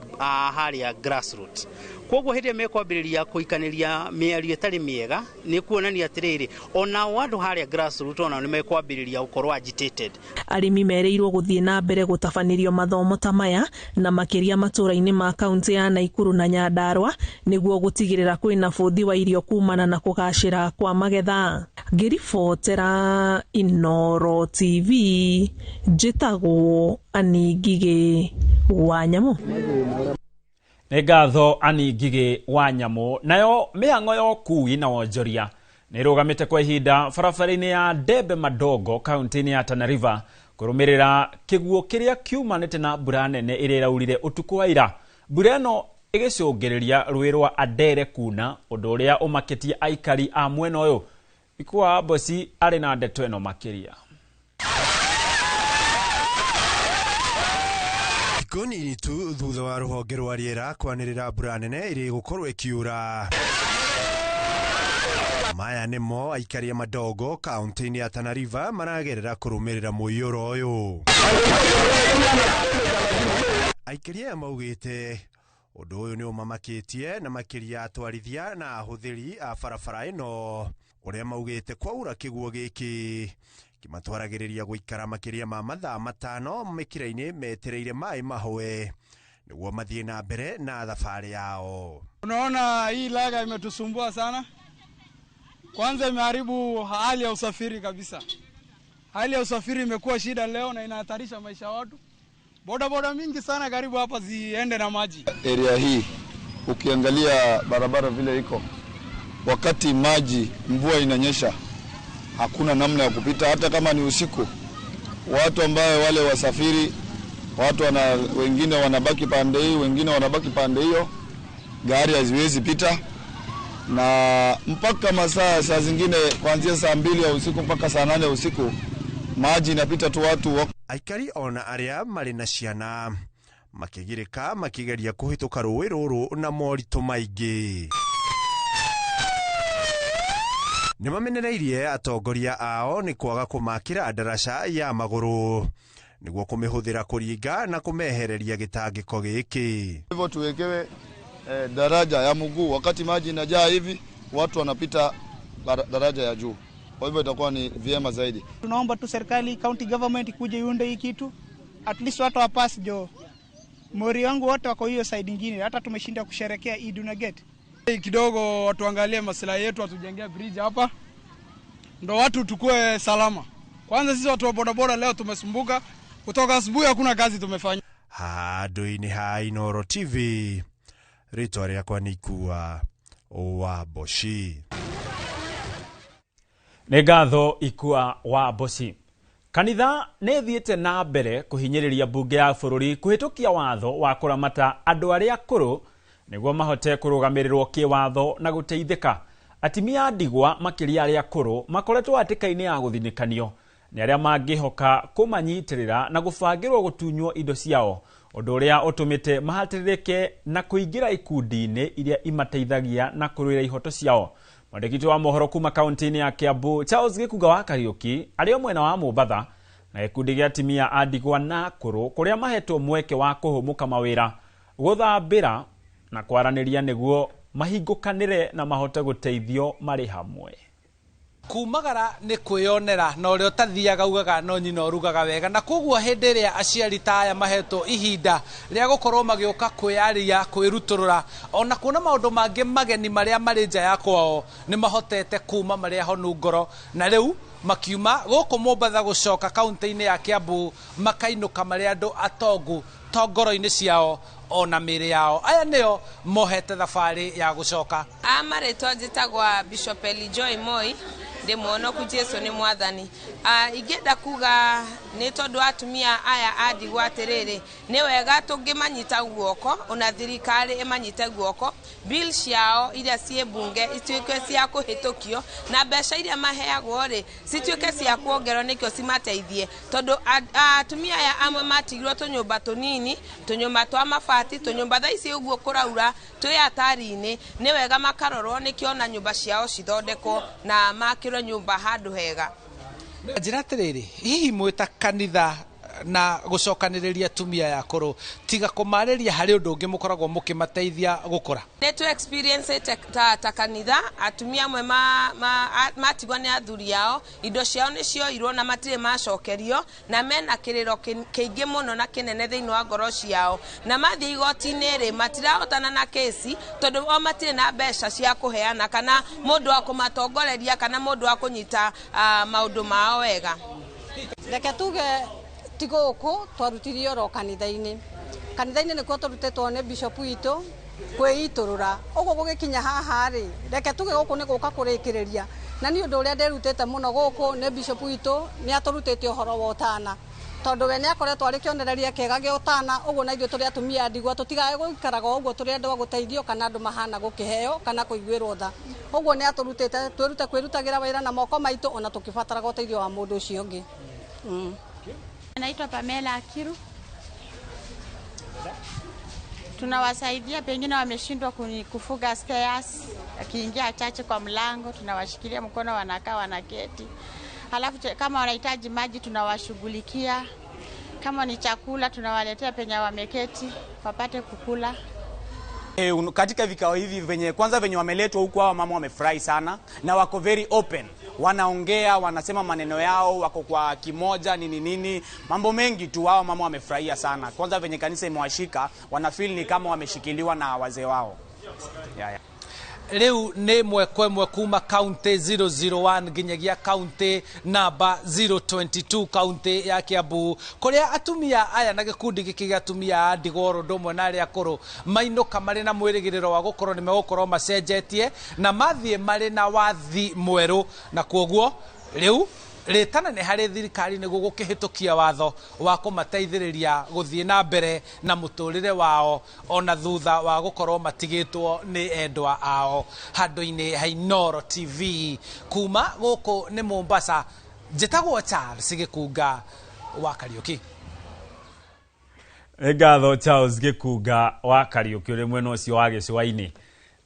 S4: harĩa grassroots. Koguo hĩndĩ mekwambĩrĩria kũikanĩria mĩario ĩtarĩ mĩega nĩ kuonania atĩrĩrĩ onao andũ harĩa grassroots onao nĩ mekwambĩrĩria gũkorwo agitated.
S27: Arĩmi merĩirwo gũthiĩ na mbere gũtabanĩrio mathomo ta maya na makĩria matũra-inĩ ma kaunti ya Naikuru na Nyandarua nĩguo gũtigĩrĩra kwĩna bũthi wa irio kumana na kũgacĩra kwa magetha. Ngĩribotera Inooro TV, njĩtagwo Annie Ngigĩ wa Nyamũ.
S2: Ngatho Annie Ngigĩ wa Nyamũ. Nayo mĩhang'o ya ũkui na wonjoria nĩ ĩrũgamĩte kwa ihinda barabara-inĩ ya Ndembe Madogo kaunti-inĩ ya Tana River kũrũmĩrĩra kĩguũ kĩrĩa kiumanĩte na mbura nene ĩrĩa ĩraurire ũtukũ wa ira. Mbura ĩno ĩgĩcũngĩrĩria rũĩ rwa Adere kuna, ũndũ ũrĩa ũmakĩtie aikari a mwena ũyũ. Ikwa Bosi arĩ na ndeto ĩno makĩria.
S5: Nini tu thutha wa rũhonge rwa rĩera kwanĩrĩra mbura nene ĩrĩ gũkorwo ĩkiura. Maya nĩmo aikari a Madogo kaunti-inĩ ya Tana River maragerera kũrũmĩrĩra mũiyũro ũyũ. Aikari aya maugĩte ũndũ ũyũ nĩ ũmamakĩtie na makĩria atwarithia na ahũthĩri a barabara ĩno, ũrĩa maugĩte kwaura kĩguũ gĩkĩ kimatwaragĩrĩria gũikara makĩria ma mathaa matano mĩkĩra-inĩ metereire maĩ mahwe nĩguo mathiĩ na mbere na thabarĩ yao.
S6: Unaona hii laga imetusumbua sana. Kwanza imeharibu hali ya usafiri kabisa. Hali ya usafiri imekuwa shida leo na inahatarisha maisha ya watu. Bodaboda mingi sana karibu hapa ziende na maji.
S7: Area hii ukiangalia barabara vile iko, wakati maji mvua inanyesha hakuna namna ya kupita, hata kama ni usiku. Watu ambao wale wasafiri, wengine wanabaki pande hii, wengine wanabaki pande hiyo, gari haziwezi pita, na mpaka saa zingine kuanzia saa 2 ya usiku mpaka saa 8 ya usiku maji inapita tu watu.
S5: Aikari ona arĩa marĩ na ciana makĩgirĩka makĩgeria kũhĩtũka rũĩ rũrũ na moritũ maingĩ. Nĩmamenereirie atongoria ao nĩ kwaga kũmakĩra ndaraca ya magũrũ nĩguo kũmĩhũthĩra kũringa na kũmehereria gĩtangĩko gĩkĩ.
S7: Hivyo tuwekewe daraja ya mguu, wakati maji inajaa hivi watu wanapita daraja ya juu. Kwa hivyo itakuwa ni vyema zaidi.
S9: Tunaomba tu serikali, county government ikuje iunde hii kitu. At least watu wapasi jo. Mori wangu wote wako hiyo side nyingine, hata tumeshinda kusherekea Eid una get.
S6: Kidogo watu angalie maslahi yetu, watujengea bridge hapa. Ndio watu tukue salama. Kwanza sisi watu wa bodaboda leo tumesumbuka. Kutoka asubuhi hakuna kazi tumefanya.
S5: Handũ-inĩ ha Inooro TV, rĩtwa rĩakwa nĩ Ikua wa Boshi.
S2: Nĩ ngatho Ikua wa Boshi. Kanitha nĩ thiĩte na mbere kũhinyĩrĩria mbunge ya bũrũri kũhĩtũkia watho wa kũramata andũ arĩa akũrũ nĩguo mahote kũrũgamĩrĩrwo kĩwatho na gũteithĩka. Atimia a ndigwa makĩria arĩa akũrũ makoretwo hatĩka-inĩ ya gũthinĩkanio nĩ arĩa mangĩhoka kũmanyitĩrĩra na gũbangĩrwo gũtunywo indo ciao, ũndũ ũrĩa ũtũmĩte mahatĩrĩrĩke na kũingĩra ikundi-inĩ iria imateithagia na kũrũĩra ihoto ciao. Mwandĩkĩti wa mohoro kuma kaunti-inĩ ya Kiambu Charles Gĩkuga wa Kariuki arĩ mwena wa Mombatha na gĩkundi gĩa atimia a ndigwa na akũrũ kũrĩa mahetwo mweke wa kũhũmũka mawĩra, gũthambĩra na kwaranĩria nĩguo mahingũkanĩre na mahote gũteithio marĩ hamwe.
S10: kumagara nĩ kwĩyonera na ũrĩa ũtathiaga ugaga no nyina ũrugaga wega, na koguo hĩndĩ ĩrĩa aciari ta aya mahetwo ihinda rĩa gũkorwo magĩũka kwĩyaria kwĩrutũrũra ona kuona maũndũ mangĩ mageni marĩa marĩ nja ya kwao nĩ mahotete kuma marĩa honu ngoro, na rĩu makiuma gũkũ Mombatha gũcoka kaunti-inĩ ya Kiambu makainũka marĩ andũ atongu to ngoro-inĩ ciao ona mĩĩrĩ yao. Aya nĩo mohete thabarĩ ya gũcoka.
S11: Marĩtwa njĩtagwa Bishop Elijoy Moi, ndĩ muonoku Jesu nĩ mwathani. Ingĩenda kuga nĩ tondũ atumia aya andigwa atĩrĩrĩ, nĩ wega tũngĩmanyita guoko ona thirikari ĩmanyite guoko, bill ciao iria ciĩ bunge ituĩke cia kũhĩtũkio na mbeca iria maheagwo rĩ cituĩke cia kuongerwo nĩkĩo cimateithie, tondũ atumia aya amwe matigirwo tũnyũmba tũnini, tũnyũmba twa mabati, tũnyũmba thaa ici ũguo kũraura twĩ hatari-inĩ, nĩ wega makarorwo nĩkĩo na nyũmba ciao cithondekwo na makĩrwo nyũmba handũ hega.
S10: Njĩra atĩrĩrĩ, hihi mwĩ ta kanitha na gũcokanĩrĩria atumia ya kũrũ tiga kũmarĩria harĩ ũndũ ũngĩ mũkoragwo mũkĩmateithia gũkũra?
S11: Nĩ tu experience ta kanitha, atumia amwe matigwo nĩ athuri yao, indo ciao nĩ cioirwo na matirĩ macokerio na mena kĩrĩro kĩingĩ mũno na kĩnene thĩinĩ wa ngoro ciao, na mathiĩ igoti-inĩ rĩ matirahotana na kesi tondũ o matirĩ na mbeca cia kũheana kana mũndũ wa kũmatongoreria kana mũndũ wa kũnyita maũndũ mao wega.
S23: Reke tuge tigũkũ twarutirio ro kanitha-inĩ nĩkuo tũrutĩtwo nĩ bishop witũ kwĩitũrũra, ũguo gũgĩkinya haha rĩ reke tuge gũkũ nĩ gũka kũrĩkĩrĩria, na nĩ ũndũ ũrĩa ndĩrutĩte mũno gũkũ nĩ bishop witũ nĩ atũrutĩte ũhoro wa ũtana, tondũ we nĩ akoretwo arĩ kĩonereria kĩega gĩa ũtana, ũguo na ithuĩ tũrĩ atumia ndigwa tũtigae gũikaraga ũguo tũrĩ andũ a gũteithio kana andũ mahana gũkĩheo kana kũiguĩrwo tha, ũguo nĩ atũrutĩte twĩrute kwĩrutagĩra wĩra na moko maitũ ona tũkĩbataraga ũteithio wa mũndũ ũcio ũngĩ.
S12: Naitwa Pamela Akiru. Tunawasaidia pengine wameshindwa kufuga stairs, akiingia chache kwa mlango tunawashikilia mkono wanakaa wanaketi. Halafu kama wanahitaji maji tunawashughulikia. Kama ni chakula tunawaletea penye wameketi wapate kukula.
S13: Katika vikao hivi venye wameletwa huku hao mama wamefurahi sana na wako very open. Wanaongea, wanasema maneno yao, wako kwa kimoja nini mambo mengi tu, hao mama wamefurahia sana. Kwanza venye kanisa imewashika, wanafeel ni kama wameshikiliwa na wazee wao.
S10: Leo nĩ mwekwe kuma county 001 nginyagia county namba 022 county ya Kiambu, kuria atumia aya na gikundi gĩkĩ gĩa atumia ndigoro ndomwe na arĩa akũrũ mainũka marĩ na mwĩrĩgĩrĩro wa gũkorwo nĩmegũkorwo macenjetie na mathiĩ marĩ na wathi mwerũ, na koguo rĩu rĩtana nĩ harĩ thirikari nĩguo gũkĩhĩtũkia watho wa kũmateithĩrĩria gũthiĩ na mbere na mũtũrĩre wao ona thutha wa gũkorwo matigĩtwo nĩ endwa ao. Handũ-inĩ ha Inooro TV kuma gũkũ nĩ Mombasa, njĩtagwo Charles Gĩkunga wa Kariũki.
S2: Ngatho Charles Gĩkunga wa Kariũki ũrĩ mwena ũcio wa gĩcũa-inĩ.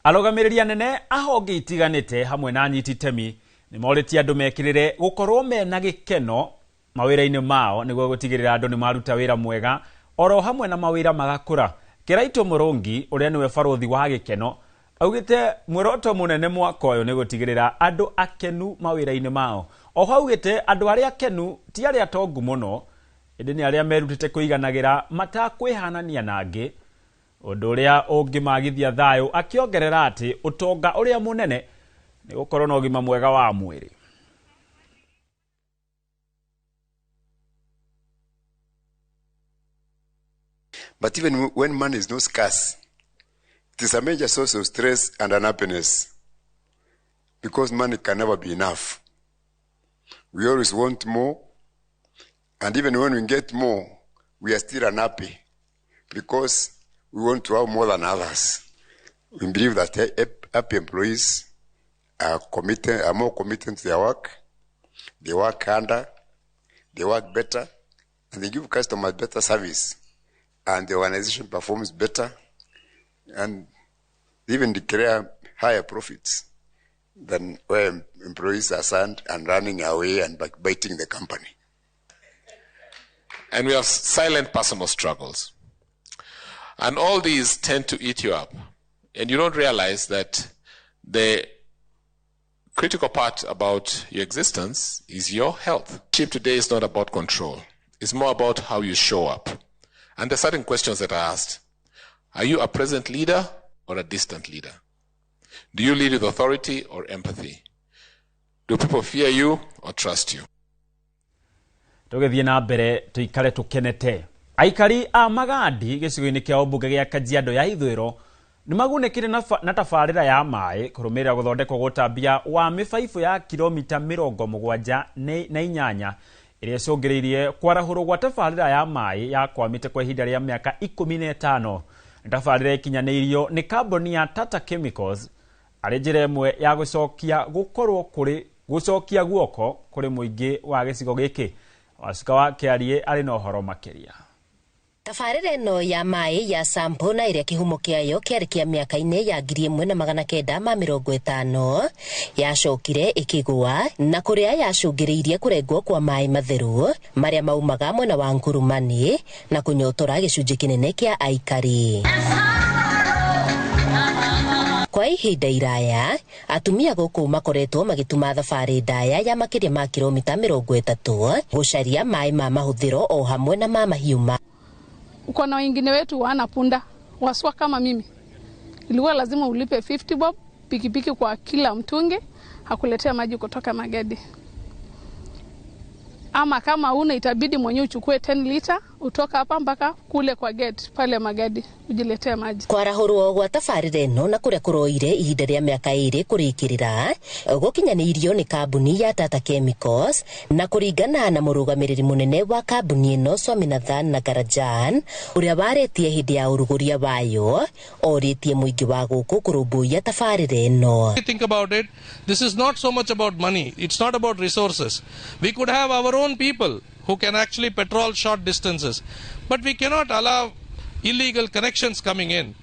S2: Arũgamĩrĩri anene a honge itiganĩte hamwe na anyiti itemi nĩ morĩtie andũ mekĩrĩre gũkorwo mena gĩkeno mawĩra-inĩ mao nĩguo gũtigĩrĩra andũ nĩ maruta wĩra mwega oro hamwe na mawĩra magakũra. Kĩraitũ Mũrũngi ũrĩa nĩwe barothi wa gĩkeno augĩte mwĩroto mũnene mwaka ũyũ nĩ gũtigĩrĩra andũ akenu mawĩra-inĩ mao. Oho augĩte andũ arĩa akenu ti arĩa atongu mũno, ĩndĩ nĩ arĩa merutĩte kũiganagĩra matakwĩhanania na angĩ, ũndũ ũrĩa ũngĩmagithia thayũ, akĩongerera atĩ ũtonga ũrĩa mũnene nĩ gũkorwo na ũgima mwega wa mwĩrĩ.
S14: But even when money is not scarce, it is a major source of stress and unhappiness because money can never be enough. We always want more, and even when we get more, we are still unhappy because we want to have more than others. We believe that happy employees are more committed to their work, they work harder, they work better, and they give customers better service, and the organization performs better, and they even declare higher profits than where employees are sent and running away and biting the company.
S15: And we have silent personal struggles. And all these tend to eat you up. And you don't realize that the critical part about your existence is your health. Leadership today is not about control. It's more about how you show up. And there are certain questions that are asked. Are you a present leader or a distant leader? Do you lead with authority or empathy? Do people fear you or trust you?
S2: Tugithie na mbere tuikare tukenete. Aikari a Magadi gicigo-ini kia Obunge gia Kajiado ya Ithwiro nimagunekire na tabarira ya mai kurumira guthondekwo gutambia wa mifaifu ya kilomita 78 iria congeririe kwarahurwo gwa tabarira ya mai ya kwamite kwa ihinda ria miaka 15. Tabarira ikinyanirio ni kambuni ya Tata Chemicals ari njira imwe ya gucokia gukorwo kuri gucokia guoko kuri muingi wa gicigo giki. Wasuka wa Kiarie ari na uhoro makiria.
S16: Tabarira ino ya mai ya sampo na iria kihumo kiayo kiari kia miaka-ini ya 1950 yacokire ikigwa na kuria yacungiriirie kurengwo kwa mai matheru maria maumaga mwena wa Ngurumani na kunyotora gicunji kinene kia aikari. Kwa ihinda iraya, atumia guku makoretwo magituma thabari ndaya ya makiria ma kilomita 30 gucaria mai ma mahuthiro o hamwe na ma mahiuma.
S17: Uko na wengine wetu wana punda waswa kama mimi, ilikuwa lazima ulipe 50 bob pikipiki kwa kila mtungi hakuletea maji kutoka Magadi. Ama kama una itabidi mwenye uchukue 10 liter utoka hapa mpaka kule kwa gate pale Magadi ujiletee maji. Kwarahurwo gwa tabarira ino na kuria kuroire ihinda ria miaka 2 kurikirira gukinyanirio ni kambuni ya Tata Chemicals na kuringana na murugamiriri munene wa kambuni ino Swaminathan Nagarajan uria waretie hindi ya uruguria wayo oritie muingi wa guku kurumbuia tabarira ino.
S18: Think about it, this is not so much about money, it's not about resources. We could have our own people who can actually patrol short distances, but we cannot allow illegal connections coming in.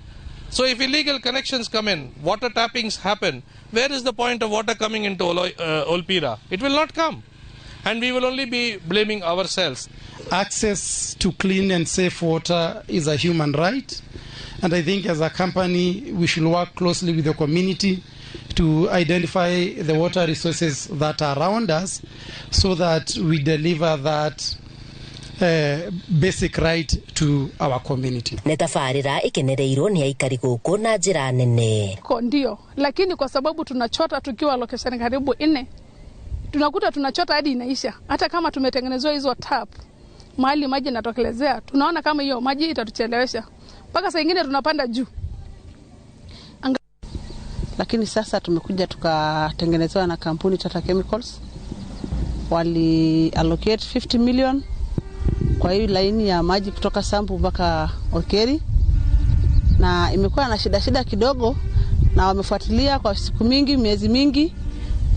S18: So if illegal connections come in, water tappings happen, where is the point of water coming into Olpira? It will not come, and we will only be blaming ourselves.
S19: Access to clean and safe water is a human right, and I think as a company we should work closely with the community to identify the water resources that are around us so that we deliver that basic right to our community.
S16: Netafarira ikenereirwo ni aikari guku na njira nene.
S17: Ndio, lakini kwa sababu tunachota tukiwa location karibu 4, tunakuta tunachota hadi inaisha. Hata kama tumetengenezwa hizo tap, mahali maji yanatokelezea, tunaona kama hiyo maji itatuchelewesha. Mpaka saa nyingine tunapanda juu.
S20: Lakini sasa tumekuja tukatengenezewa na kampuni Tata Chemicals. Wali allocate 50 million kwa hii laini ya maji kutoka Sambu mpaka Okeri, na imekuwa na shida kidogo, na wamefuatilia kwa siku mingi, miezi mingi.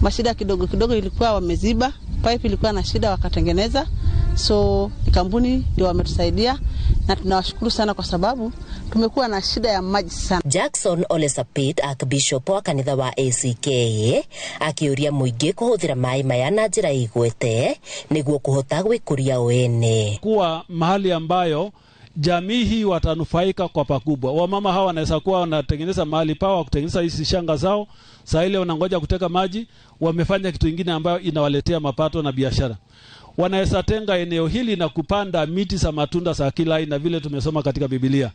S20: Mashida kidogo ilikuwa wameziba, pipe ilikuwa na shida wakatengeneza. So kampuni ndio wametusaidia na tunawashukuru sana kwa sababu tumekuwa na shida ya maji sana.
S16: Jackson Olesapit akbishop wa kanitha wa ACK akiuria muingi kuhuthira mai maya na njira igwete niguo kuhota gwikuria wene.
S21: Kuwa mahali ambayo jamii hii watanufaika kwa pakubwa. Wamama hawa wanaweza kuwa wanatengeneza mahali pao kutengeneza hizi shanga zao, saa ile wanangoja kuteka maji, wamefanya kitu kingine ambayo inawaletea mapato na biashara. Wanaweza tenga eneo hili na kupanda miti za matunda za kila aina vile tumesoma katika Biblia.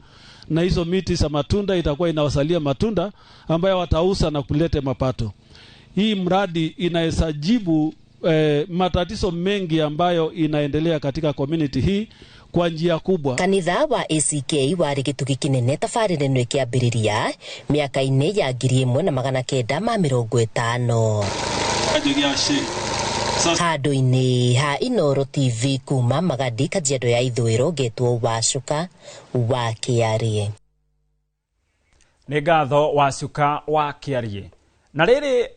S21: Na hizo miti za matunda itakuwa inawasalia matunda ambayo watauza na kulete mapato. Hii mradi inaweza jibu matatizo mengi ambayo inaendelea katika community hii kwa njia kubwa.
S16: Kanitha wa ACK wari gitugi kinene tabarira ino ikiambiriria miaka-ini ya 1950. Handu-ini ha Inoro TV kuma Magadi Kajiado ya Ithwiro getwo Wacuka wa Kiarie.
S2: Nĩ ngatho Wacuka wa Kiarie. Na rĩrĩ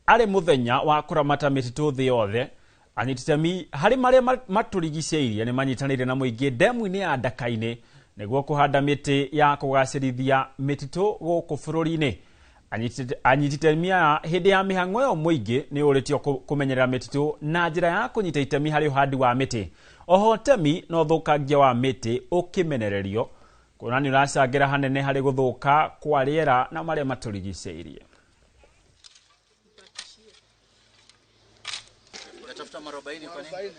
S2: arĩ muthenya wa kuramata mĩtitũ thĩ yothe, anyititemi harĩ marĩa maturigicĩirie nĩ manyitanĩire na mũingĩ ndemu-inĩ ya Ndaka-inĩ nĩguo kũhanda mĩtĩ ya kũgacĩrithia mĩtitũ gũkũ bũrũri-inĩ. Anyititemi hĩndĩ ya mĩhang'o ĩyo mũingĩ nĩ ũrĩtio kũmenyerera mĩtitũ na njĩra ya kũnyita itemi harĩ ũhandi wa mĩtĩ. Oho temi no thũkangia wa mĩtĩ ũkĩmenererio kuona nĩ ũracangĩra hanene harĩ gũthũka kwa rĩera na marĩa maturigicĩirie.
S1: 40 kwa nini?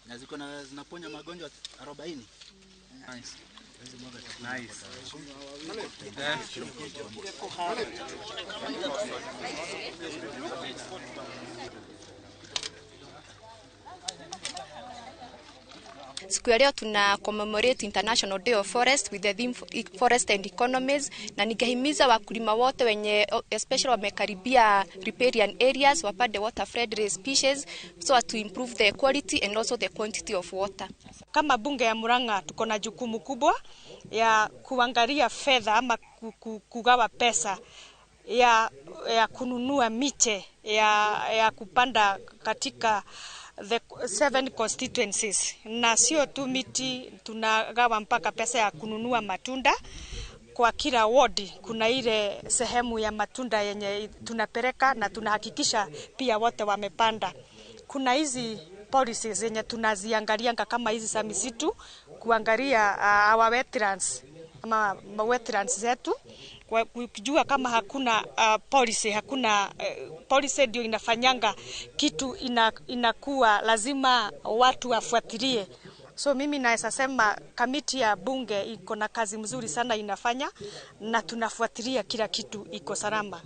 S1: Na ziko na zinaponya magonjwa 40. Nice. Nice.
S3: Siku ya leo tuna commemorate International Day of Forest with the theme Forest and Economies, na ningehimiza wakulima wote wenye especially wamekaribia riparian areas wapande water friendly species so as to improve the quality and also the quantity of water.
S8: Kama bunge ya Murang'a tuko na jukumu kubwa ya kuangalia fedha ama kugawa pesa ya kununua miche ya kupanda katika the 7 constituencies, na sio tu miti, tunagawa mpaka pesa ya kununua matunda. Kwa kila ward kuna ile sehemu ya matunda yenye tunapeleka na tunahakikisha pia wote wamepanda. Kuna hizi policies zenye tunaziangalianga kama hizi za misitu, kuangalia our wetlands ama wetlands zetu, kujua kama hakuna policy ndio inafanyanga kitu inakuwa lazima watu wafuatilie. So mimi naweza sema kamiti ya bunge iko na kazi mzuri sana inafanya, na tunafuatilia kila kitu iko salama.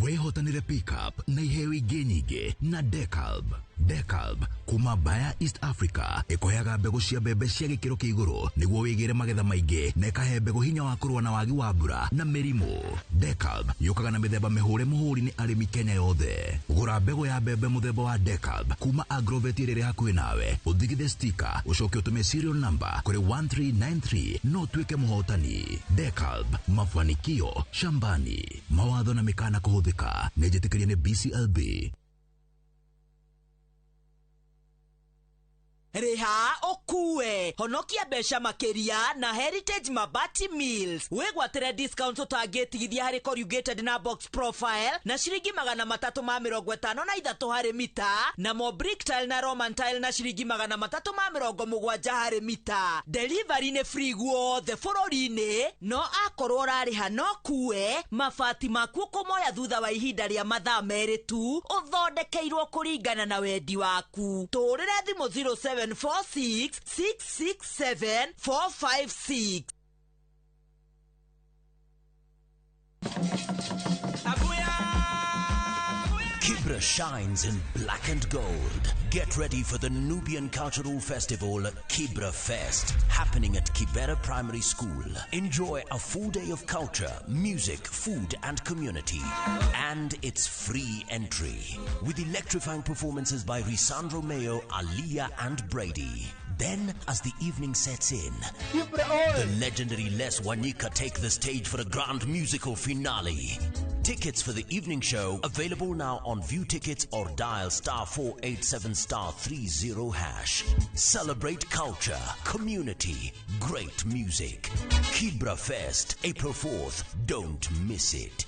S22: Wehotanire pickup na iheo ingĩ nyingĩ na Decalb. Decalb kuma Baya East Africa ikoyaga mbegũ cia mbembe cia gĩkĩro kĩa igũrũ nĩguo wĩgĩre magetha maingĩ na ikahe mbegũ hinya wa kũrũa na wagi wa mbura na mĩrimũ. Decalb yũkaga na mĩthemba mĩhũre mũhũri nĩ arĩmi Kenya yothe. Gũra mbegũ ya mbembe mũthemba wa Decalb kuma Agrovet ĩrĩa hakuhĩ nawe, ũthigithe sticker, ũcoke ũtũme serial number kũrĩ 1393 no tuĩke mũhotani. Decalb, mafanikio shambani. Mawatho na mĩkana kũhũthĩka nĩ njĩtĩkĩrie nĩ BCLB.
S24: Reha okue honokia besha makeria na Heritage Mabati Mills wegwatire discount utangĩtigithia harĩ corrugated na box profile na shilingi 353 harĩ mita, na mo brick tile na Roman tile na shilingi 370 harĩ mita. Delivery nĩ free guothe bũrũri-inĩ, no akorwo ũrarĩha no kue mabati maku kũmoya thutha wa ihinda rĩa mathaa merĩ tu, ũthondekeirwo kũringana na wendi waku. Tũrĩre thimũ 0746667456.
S25: Kibra shines in black and gold. Get ready for the Nubian Cultural Festival, Kibra Fest, happening at Kibera Primary School. Enjoy a full day of culture, music, food, and community. And it's free entry, with electrifying performances by Risandro Mayo, Aliyah, and Brady. Then, as the evening sets in, the legendary Les Wanyika take the stage for a grand musical finale. Tickets for the evening show available now on View Tickets or dial *487*30#. Celebrate culture, community, great music. Kibra Fest, April 4th. Don't miss it.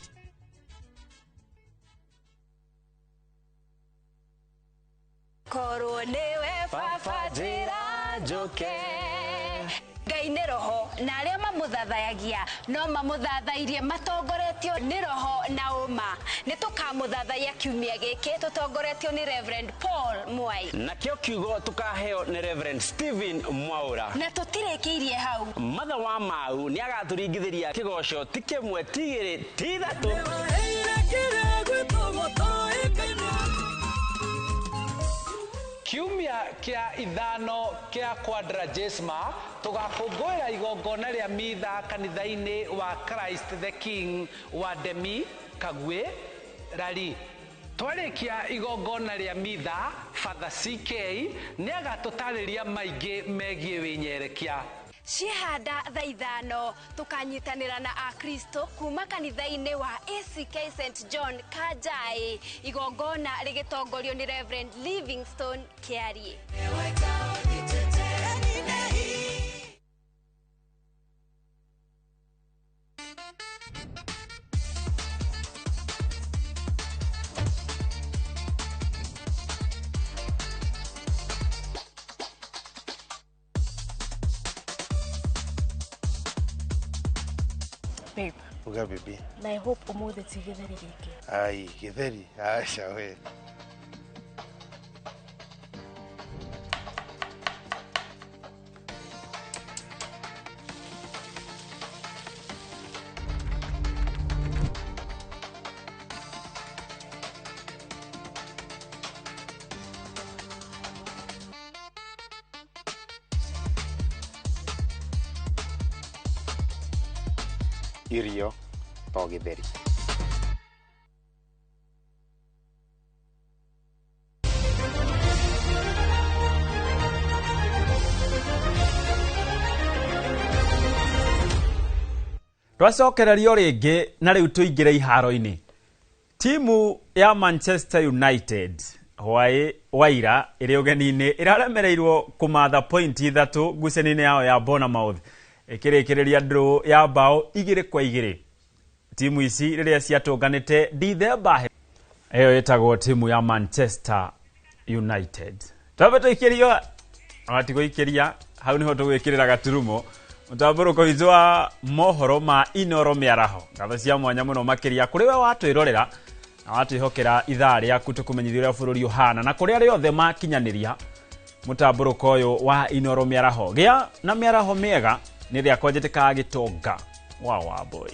S26: Ngai nĩ roho, na arĩa mamũthathaigia no mamũthathairie matongoretio nĩ roho na ũma. Nĩ tũkamũthathaia kiumia gĩkĩ tũtongoretio nĩ Reverend Paul Mwai.
S28: Nakĩo kiugo tũkaheo nĩ Reverend Stephen Mwaura.
S26: Na tũtirĩkĩirie hau.
S28: Matha wa Mau nĩ agatũringithĩria kĩgoco ti kĩmwe ti igĩrĩ ti ithatũ.
S10: Kiumia kia ithano kia Quadragesima tugakũngũĩra igongona rĩa mitha kanitha-inĩ wa Christ the King wa Demi Kagwe Rari. Twarĩkia igongona rĩa mitha, Father CK nĩ agatũtarĩria maingĩ megiĩ wĩnyerekia.
S26: Ciehanda thaa ithano tukanyitanĩra na Akristo kuma kanitha-inĩ wa ACK St John Kajai, igongona rĩgĩtongorio nĩ Reverend Livingstone Kiarie.
S4: Babe.
S5: Uga baby.
S4: Na I hope umuthe ti githeri giki.
S5: Ai, githeri. Acha we.
S13: Irio to githeri.
S2: Twacokererio ringi na riu tuingire iharo-ini. Timu ya Manchester United waira iri ugeni-ini iraremereirwo kumatha point 3 ngucanio-ini yao ya Bournemouth ikirikiriria draw ya bao 2-2. Timu ici riria ciatunganite Dithemba eyo itagwo timu ya Manchester United. Twabeto ikirio atigo ikiria hau niho tugwikirira gaturumo mutamburuko izwa mohoro ma Inoro Miaraho gatho cia mwanya muno makiria kuri we watwirorera na watwihokera ithaa riaku tukumenyithia uria bururi uhana na kuri ari othe makinyaniria mutamburuko uyu wa Inoro Miaraho gia na miaraho miega ni riakwa njitikaga gitonga wa boy.